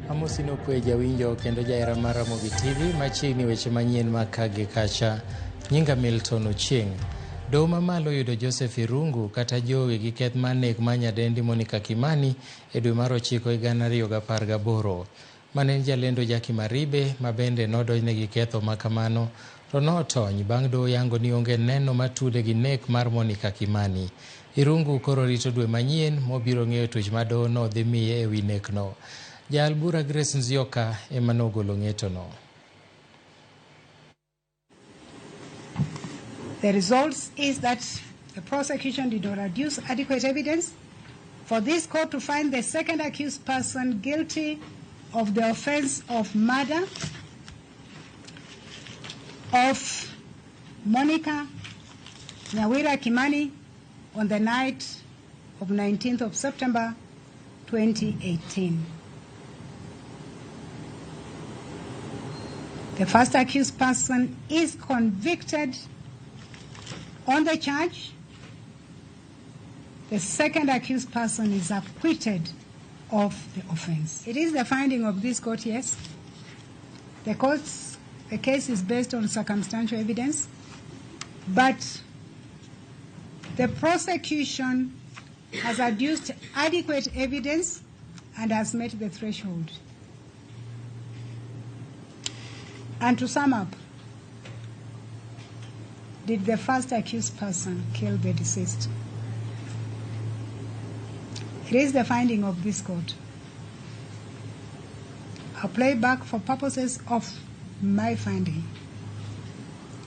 Amusino kwe jawinjo kendo jaera mar Ramogi TV machiegni weche manyien makage kacha. Nyinga Milton Ochieng. Doho mamalo yudo Joseph Irungu kata jowi gi keth mar nek mar nyadendi Monica Kimani e dwe mar 9 2018. Mane jalendo Jaki Maribe mabende nodonjne gi ketho makamano to notony bang' doho yango ni onge neno matude gi nek mar Monica Kimani. Irungu koro rito dwe manyien mobiro ng'eyo tuch ma doho no dhi miye e wi nekno. Jal bura Grace Nzioka ema nogolo ng'etono. The result is that the prosecution did not adduce adequate evidence for this court to find the second accused person guilty of the offense of murder of Monica Nyawira Kimani on the night of 19th of September 2018. The first accused person is convicted on the charge. The second accused person is acquitted of the offense. It is the finding of this court, yes. The case is based on circumstantial evidence, but the prosecution has adduced adequate evidence and has met the threshold. And to sum up, did the first accused person kill the deceased? It is the finding of this court. I'll play back for purposes of my finding.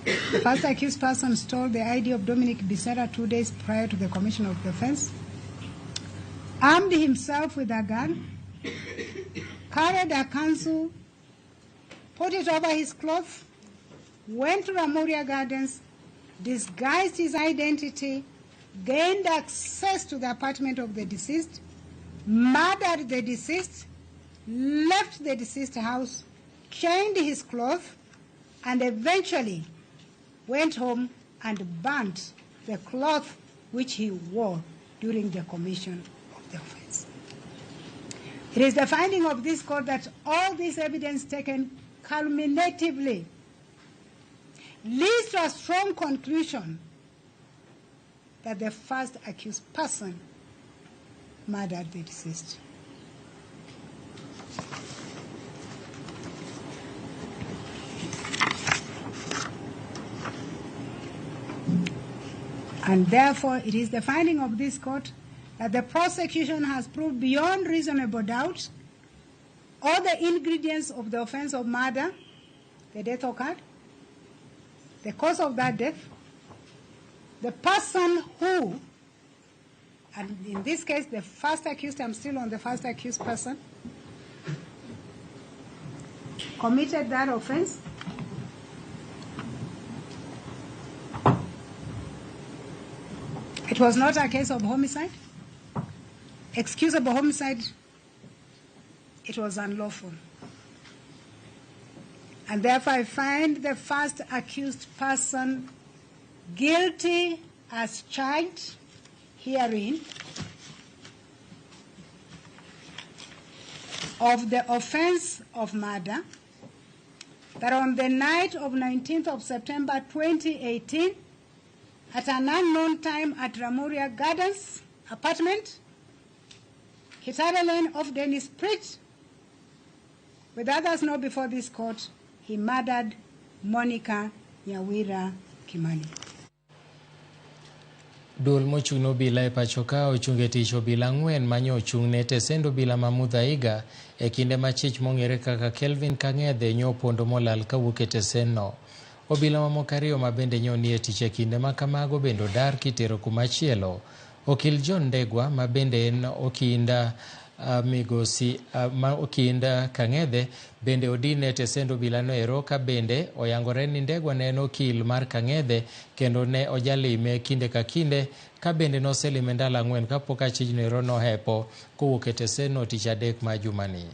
The first accused person stole the ID of Dominic Becerra 2 days prior to the commission of the offense, armed himself with a gun, carried a counsel, put it over his cloth, went to Ramogi Gardens, disguised his identity, gained access to the apartment of the deceased, murdered the deceased, left the deceased house, chained his cloth, and eventually went home and burnt the cloth which he wore during the commission of the offense. It is the finding of this court that all this evidence taken culminatively leads to a strong conclusion that the first accused person murdered the deceased. And therefore, it is the finding of this court that the prosecution has proved beyond reasonable doubt all the ingredients of the offense of murder. The death occurred, the cause of that death, the person who, and in this case the first accused, I'm still on the first accused person, committed that offense, it was not a case of homicide, excusable homicide, it was unlawful. And therefore I find the first accused person guilty as charged herein of the offense of murder, that on the night of 19th of September 2018, at an unknown time at Ramogi Gardens apartment, Kitare Lane off Dennis Bridge, with others known before this court, he murdered Monica Nyawira Kimani. Duol mochung' obila e pacho ka ochunge tich obila 4 manyo ochung'ne tesendo obila ma Muthaiga e kinde ma chich mong'ere kaka Kelvin Kang'ethe nyopondo molal kawuok e teseno. Obila mamoko 2 ma bende nie tich e kinde ma kamago bende odar kitero kumachielo. Okil John Ndegwa ma bende en okinda okinda Kang'ethe bende odine tesendo obila no ero ka bende oyangore ni Ndegwa ne en okil mar Kang'ethe kendo ne ojalime kinde ka kinde ka bende noselime ndalo 4 kapok achijno ero nohepo kowuok e teseno tich adek ma jumani.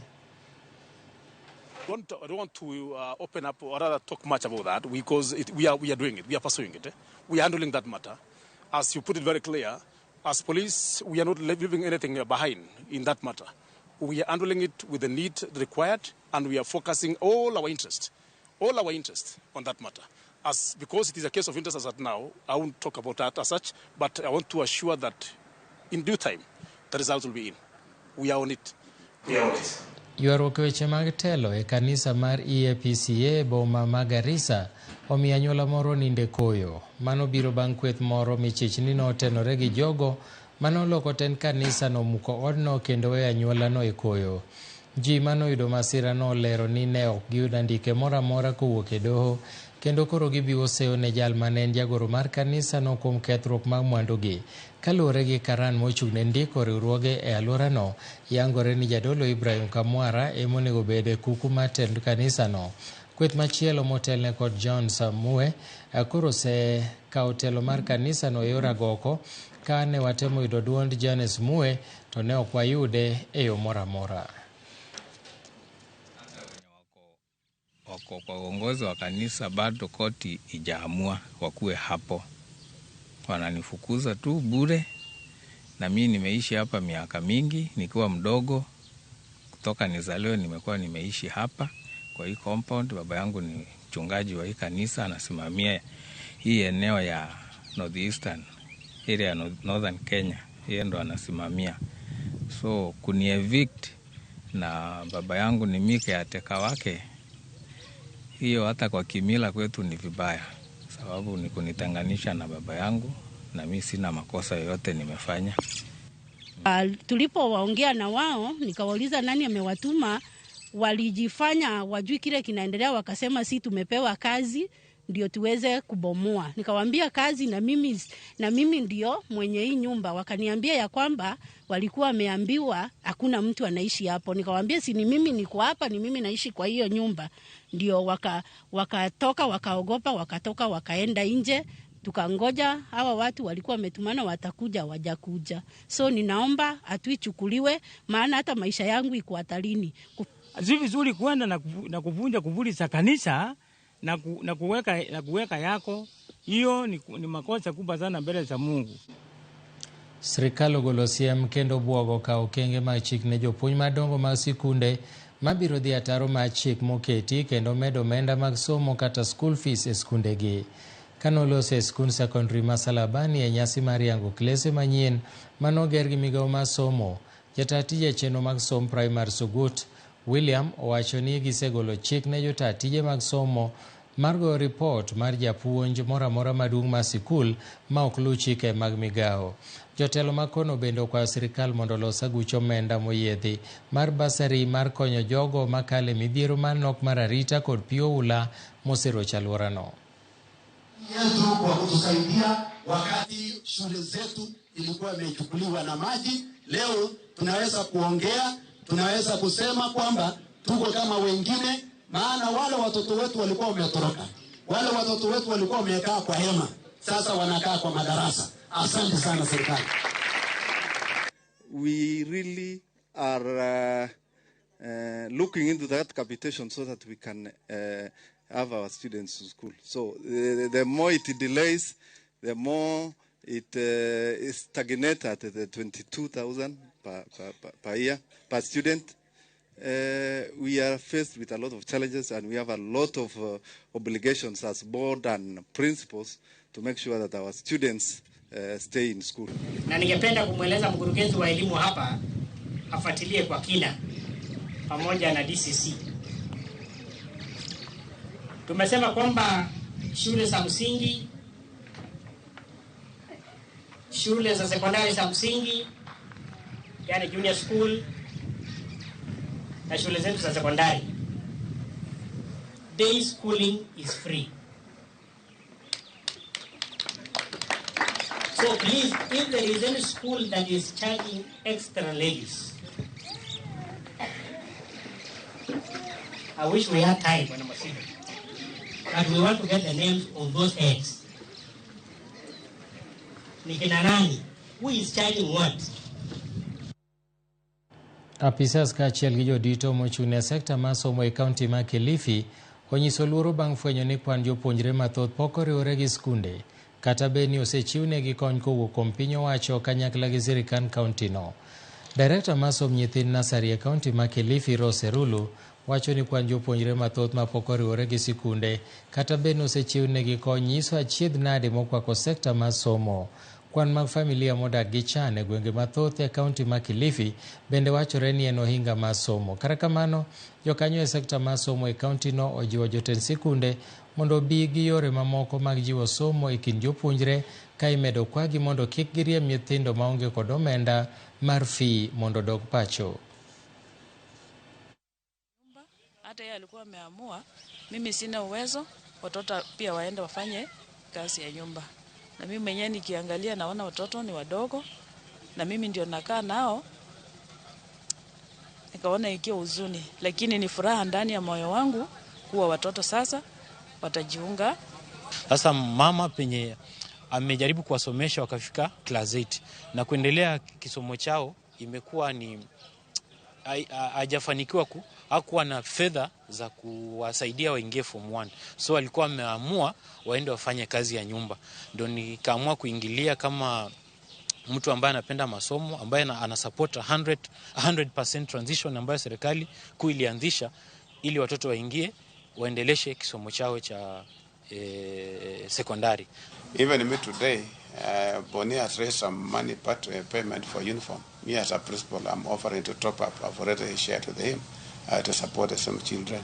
I don't want to open up or rather talk much about that because we are doing it. We are pursuing it. We are handling that matter. As you put it very clear, as police, we are not leaving anything behind in that matter. We are handling it with the need required, and we are focusing all our interest on that matter. Because it is a case of interest as at now, I won't talk about that as such, but I want to assure that in due time, the results will be in. We are on it. We are on it. Ywaruok weche mag telo e kanisa mar EAPCA boma ma Garissa omiyo anyuola moro ninde koyo. Mano biro bang' kweth moro michich ni notenore gi jogo manoloko ten kanisa no muko odno kendo e anyuola no e koyo. Ji manoyudo masira no lero ni ne ok giyudo andike moro amora kowuok e doho kendo koro gibiwo seyo ne jal mane en jagoro mar kanisa no kuom kethruok mag mwandugi. Kaluwore gi karan mochung'ne ndiko riwruoge e alworano, yangore ni jadolo Ibrahim Kamwara emonego bede kuku mar tend kanisa no. Kweth machielo motelne kod John Samue koro kawo telo mar kanisa no e yor agoko ka ne watemo yudo duond Janes Mue to ne ok wayude e yo moro amora. Wako kwa uongozi wa kanisa bado koti ijaamua wakuwe hapo. Wananifukuza tu bure, na mimi nimeishi hapa miaka mingi nikiwa mdogo. Kutoka nizaliwe nimekuwa nimeishi hapa kwa hii compound. Baba yangu ni mchungaji wa hii kanisa, anasimamia hii eneo ya Northeastern area, Northern Kenya. Yeye ndo anasimamia. So kuni evict na baba yangu ni mike ateka wake, hiyo hata kwa kimila kwetu ni vibaya, sababu ni kunitenganisha na baba yangu, na mimi sina makosa yoyote nimefanya. Tulipowaongea na wao nikawauliza nani amewatuma, walijifanya wajui kile kinaendelea, wakasema si tumepewa kazi ndio tuweze kubomoa. Nikawaambia kazi na mimi ndio mwenye hii nyumba. Wakaniambia ya kwamba walikuwa wameambiwa hakuna mtu anaishi hapo. Nikawaambia si ni mimi niko hapa, ni mimi naishi kwa hiyo nyumba. Ndio wakatoka wakaogopa, wakatoka wakaenda nje. Tukangoja hawa watu walikuwa wametumana watakuja, wajakuja. So ninaomba atuichukuliwe, maana hata maisha yangu iko hatarini. Si vizuri kwenda na kuvunja kuvuli za kanisa na kuweka yako. Hiyo ni makosa kubwa sana mbele za Mungu. Sirikal ogolo siem kendo buogo ka okenge mag chik ne jopuonj madongo mag sikunde mabiro dhi ataro mar chik moketi kendo medo omenda mag somo kata school fees e skundegi. Kanolos e skund secondary ma Salabani e nyasi mar yango klese manyien manoger gi migawo mar somo, jata tije chenro mag somo primary Sugut William owacho ni gisegolo chik ne jota tije mag somo mar go report mar japuonj moro amora maduong' mar sikul ma ok luw chike mag migawo. Jotelo makono bende okwayo sirikal mondo olos aguch omenda moyiedhi mar basari mar konyo jogo makale midhiero manok mar arita kod pi oula moserocho alworano. Yetu kwa kutusaidia wakati shule zetu ilikuwa imechukuliwa na maji. Leo tunaweza kuongea, tunaweza kusema kwamba tuko kama wengine, maana wale watoto wetu walikuwa wametoroka. Wale watoto wetu walikuwa wamekaa kwa hema, sasa wanakaa kwa madarasa. Asante sana serikali. We really are looking into that capitation so that we can have our students to school. So the more it delays, the more it is stagnated at the 22,000 per year per student. We are faced with a lot of challenges, and we have a lot of obligations as board and principals to make sure that our students stay in school. Na ningependa kumweleza mkurugenzi wa elimu hapa afuatilie kwa kina pamoja na DCC. Tumesema kwamba shule za msingi, shule za sekondari za msingi, yani junior school, na shule zetu za sekondari, day schooling is free. So please, if there is any school that is charging extra levies, I wish we had time, but we want to get the names of those heads. Nikina nani? Who is charging what? Apisas kaachiel gi jodito mochung'ne sekta mar somo e kaunti ma Kilifi onyiso luoro bang' fwenyo ni kwan jopuonjre mathoth pok oriwore gi skunde kata bed ni osechiwnegi kony kowuok kuom piny owacho kanyakla gi sirikand kauntino. Director mar somb nyithind nasari e kaunti ma Kilifi, Rose Rulu, wacho ni kwan jopuonjre mathoth ma pok oriwore gi sikunde kata bed ni osechiwnegi kony nyiso achiedh nade mokwako sekta mar somo. Kwan mag familia modak gi chan e gwenge mathoth e kaunti ma Kilifi bende wachore ni en ohinga mar somo. Kata kamano, jokanyo e sekta mar somo e kauntino ojiwo jotend sikunde mondo bi gi yore mamoko mag jiwo somo e kind jopuonjre ka imedo kwagi mondo kik giriemb nyithindo maonge kod omenda mar fee mondo dog pacho. Hata yeye alikuwa ameamua, mimi sina uwezo, watoto pia waende wafanye kazi ya nyumba. Na mimi mwenyewe nikiangalia naona watoto ni wadogo na mimi ndio nakaa nao, nikaona ikiwa huzuni, lakini ni furaha ndani ya moyo wangu kuwa watoto sasa watajiunga. Sasa mama penye amejaribu kuwasomesha wakafika class 8 na kuendelea kisomo chao imekuwa ni hajafanikiwa hakuwa na fedha za kuwasaidia waingie form 1. So alikuwa ameamua waende wafanye kazi ya nyumba. Ndio nikaamua kuingilia kama mtu ambaye anapenda masomo, ambaye anasupport 100% transition ambayo serikali kuilianzisha ili watoto waingie waendeleshe kisomo chao cha sekondari. Even me today, Bonnie has raised some money payment for uniform. Me as a principal, I'm offering to top up. I've already shared with him to support some children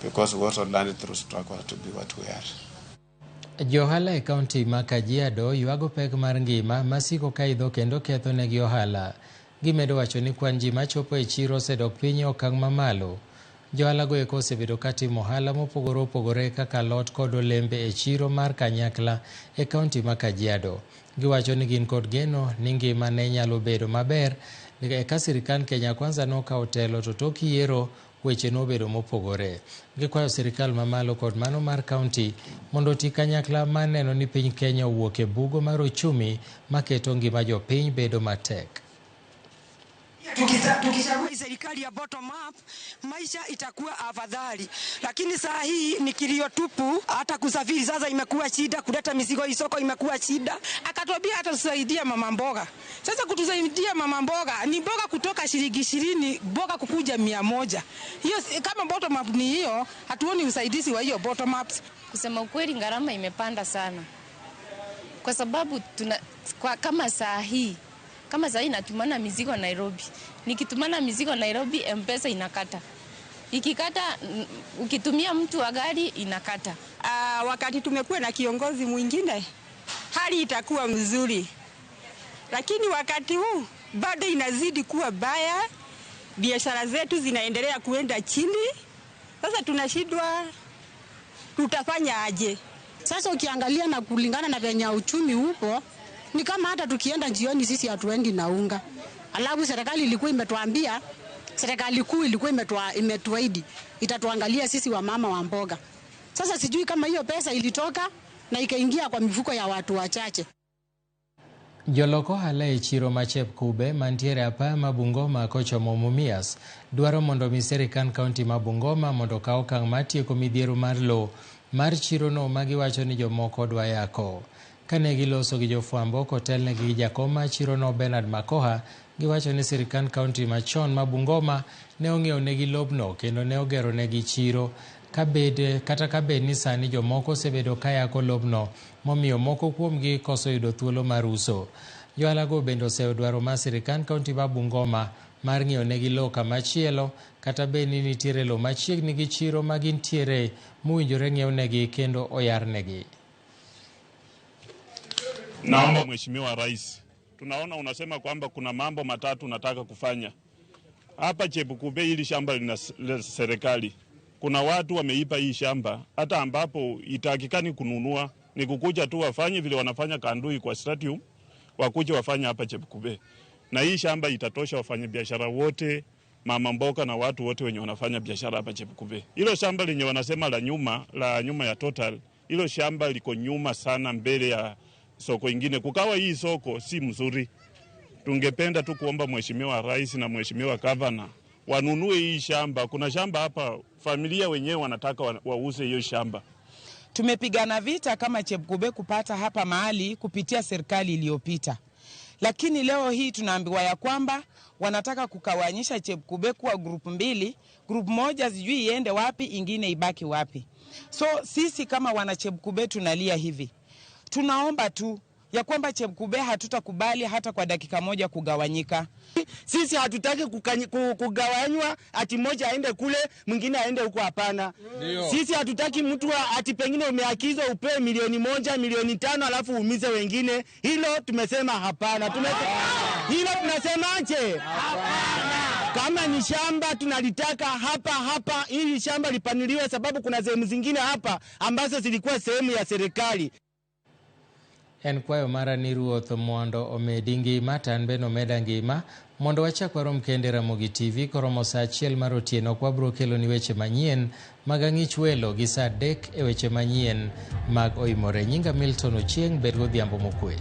because we also learned through struggle to be what we are. Johala e kaunti ma Kajiado yuago pek mar ngima masiko kaidho kendo ketho negi ohala. Gimedo wacho ni kwan ji machopo e chiro osedok piny okang' mamalo. Johala go eko osebedo katimo ohala mopogore opogore kaka alot kod olembe e chiro mar Kanyakla e kaunti ma Kajiado. Giwacho ni gin kod geno ni ngima ne nyalo bedo maber ka sirikal Kenya Kwanza nokawo telo to tok yiero weche nobedo mopogore. Gikwayo sirikal mamalo kod mano mar kaunti mondo oti kanyakla mar neno ni piny Kenya owuok e bugo mar uchumi maketo ngima jopiny bedo matek. Tukichagua serikali ya bottom up, maisha itakuwa afadhali. Lakini saa hii ni kilio tupu, hata kusafiri sasa imekuwa shida, kuleta mizigo isoko imekuwa shida. Akatuambia atatusaidia mama mboga. Sasa kutusaidia mama mboga ni mboga kutoka shilingi 20, mboga kukuja 100. Hiyo kama bottom up ni hiyo, hatuoni usaidizi wa hiyo bottom ups. Kusema ukweli gharama imepanda sana. Kwa sababu kama saa hii natumana mizigo Nairobi. Nikitumana mizigo Nairobi, M-Pesa inakata. Ikikata, ukitumia mtu wa gari inakata. Wakati tumekuwa na kiongozi mwingine, hali itakuwa mzuri. Lakini wakati huu bado inazidi kuwa baya. Biashara zetu zinaendelea kuenda chini. Sasa tunashindwa tutafanya aje? Sasa ukiangalia na kulingana na venye uchumi upo, ni kama hata tukienda jioni sisi hatuendi na unga. Alafu serikali ilikuwa imetuambia, serikali kuu ilikuwa imetuahidi itatuangalia sisi wa mama wa mboga. Sasa sijui kama hiyo pesa ilitoka na ikaingia kwa mifuko ya watu wachache. Joloko hala e chiro machep kube mantiere apaya ma Bungoma kochomo Mumias dwaro mondo mi sirikal kaunti ma Bungoma mondo kaw okang' matieko midhiero mar lo mar chiro no magiwacho ni jomoko dwa yako. Kane giloso gi jofwambo kotelne gi jakoma chiro no Bernard Makoha, giwacho ni sirikal kaunti machon ma Bungoma ne ong'iewo negi lobno kendo ne ogero negi chiro kata kabed ni sani jomoko osebedo kayako lobno momiyo moko kuomgi koso yudo thuolo mar uso. Johala go bende osedwaro mar sirikal kaunti ma Bungoma mar ng'iewo negi lo kamachielo kata bed ni nitiere lo machiegni gi chiro ma gintiere mowinjore ng'iew negi kendo oyar negi. Naomba Mheshimiwa Rais tunaona unasema kwamba kuna mambo matatu nataka kufanya. Hapa Chebukube hili shamba lina serikali. Kuna watu wameipa hii shamba hata ambapo itakikani kununua, ni kukuja tu wafanye vile wanafanya Kandui kwa stadium, wakuje wafanye hapa Chebukube. Na hii shamba itatosha wafanye biashara wote, mama mboga na watu wote wenye wanafanya biashara hapa Chebukube. Hilo shamba lenye wanasema la nyuma ya Total, hilo shamba liko nyuma sana mbele ya soko ingine. Kukawa hii soko si mzuri. Tungependa tu kuomba Mheshimiwa Rais na Mheshimiwa Governor wanunue hii shamba. Kuna shamba hapa familia wenyewe wanataka wauze hiyo shamba. Tumepigana vita kama Chebukube kupata hapa mahali kupitia serikali iliyopita. Lakini leo hii tunaambiwa ya kwamba wanataka kukawanyisha Chebukube kuwa grupu mbili, grupu moja sijui iende wapi, ingine ibaki wapi. So sisi kama wana Chebukube tunalia hivi. Tunaomba tu ya kwamba Chebukube hatutakubali hata kwa dakika moja kugawanyika. Sisi hatutaki kugawanywa ati moja aende kule mwingine aende huko, hapana. Sisi hatutaki mtu ati pengine umeakizwa upewe milioni 1, milioni 5 alafu uumize wengine. Hilo tumesema hapana. Hilo tunasemaje? Hapana. Kama ni shamba tunalitaka hapa ili shamba lipanuliwe, sababu kuna sehemu zingine hapa ambazo zilikuwa sehemu ya serikali. En kwayo mara ni ruoth mondo omedi ngima tan beno meda ngima mondo wachak warom kende Ramogi TV koromo saa 1 mar otieno kwa bro kelo ni weche manyien mag ang'ich welo gi saa 3 e weche manyien mag oimore. Nyinga Milton Ochieng, bed godhiambo mokwe.